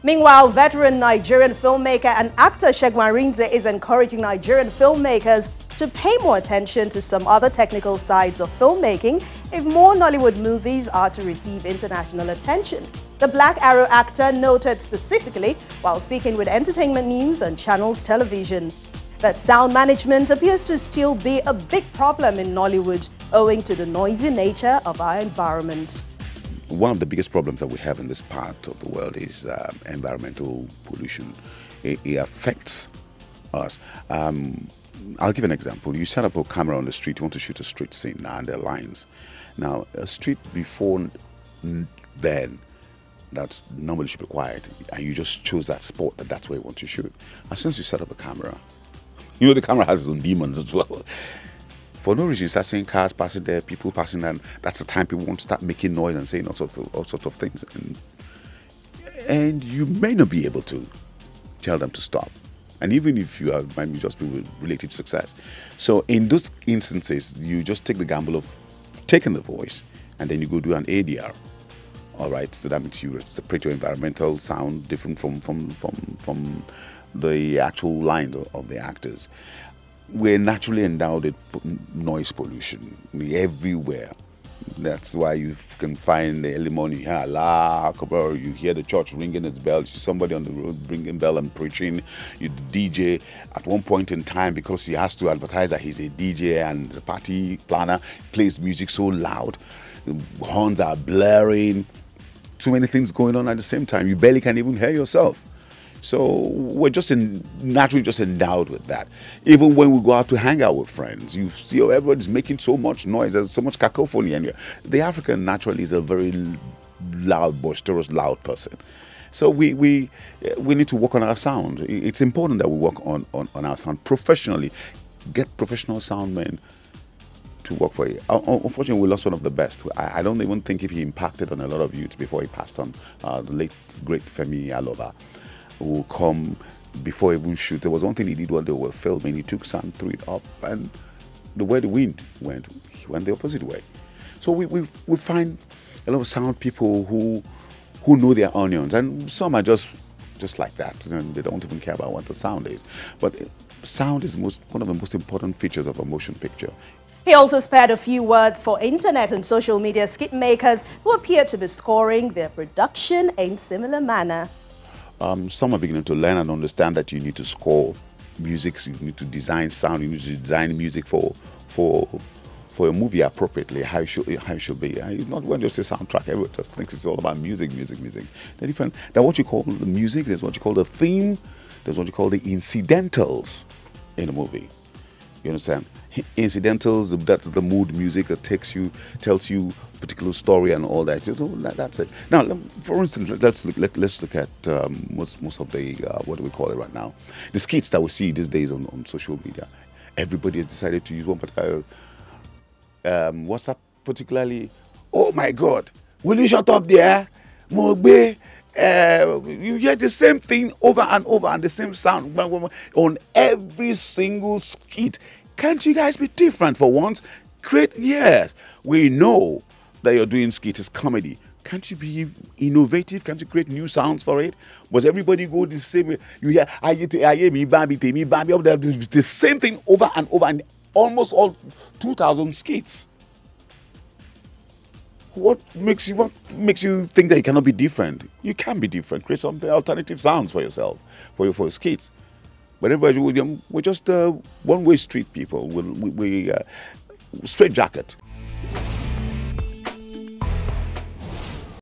Meanwhile, veteran Nigerian filmmaker and actor Segun Arinze is encouraging Nigerian filmmakers to pay more attention to some other technical sides of filmmaking if more Nollywood movies are to receive international attention. The Black Arrow actor noted specifically while speaking with Entertainment News on Channels Television that sound management appears to still be a big problem in Nollywood owing to the noisy nature of our environment. One of the biggest problems that we have in this part of the world is environmental pollution. It affects us. I'll give an example. You set up a camera on the street, you want to shoot a street scene now, and there are lines. Now, a street before then, that's normally should be quiet, and you just choose that spot that's where you want to shoot. As soon as you set up a camera, you know the camera has its own demons as well. For no reason, you start seeing cars passing there, people passing there, and that's the time people want to start making noise and saying all sorts of things. And you may not be able to tell them to stop. And even if you are, might just be with relative success. So in those instances, you just take the gamble of taking the voice, and then you go do an ADR. All right, so that means you separate your environmental sound different from the actual lines of the actors. We're naturally endowed with noise pollution everywhere. That's why you can find the early morning, you hear Allah Akbar, you hear the church ringing its bell, you see somebody on the road ringing bell and preaching. You DJ at one point in time, because he has to advertise that he's a DJ and a party planner, plays music so loud, the horns are blaring, too many things going on at the same time. You barely can even hear yourself. So we're just naturally just endowed with that. Even when we go out to hang out with friends, you see everybody's making so much noise, there's so much cacophony. And the African naturally is a very loud, boisterous, loud person. So we need to work on our sound. It's important that we work on our sound professionally. Get professional sound men to work for you. Unfortunately, we lost one of the best. I don't even think if he impacted on a lot of youths before he passed on, the late, great Femi Aloba, who will come before even shoot. There was one thing he did while they were filming. He took sound, threw it up, and the way the wind went, he went the opposite way. So we find a lot of sound people who know their onions, and some are just like that, and they don't even care about what the sound is. But sound is one of the most important features of a motion picture. He also spared a few words for internet and social media skit makers who appear to be scoring their production in similar manner. Some are beginning to learn and understand that you need to score music, you need to design sound, you need to design music for a movie appropriately, how it should be. It's not when you say soundtrack, everyone just thinks it's all about music. They're different. Then what you call the music, there's what you call the theme, there's what you call the incidentals in a movie. You understand? Incidentals, that's the mood music that tells you a particular story and all that. That's it. Now, for instance, let's look at most of the what do we call it right now? The skits that we see these days on social media. Everybody has decided to use one particular WhatsApp, particularly. Oh my God! Will you shut up there, Mogbe? You hear the same thing over and over and the same sound on every single skit. Can't you guys be different for once? Yes, we know that you're doing skit is comedy. Can't you be innovative? Can't you create new sounds for it? But everybody go the same way. You hear the same thing over and over in almost all 2,000 skits. What makes you think that you cannot be different? You can be different. Create some alternative sounds for yourself, for your skits. But everybody, we're just one-way street people. We straight jacket.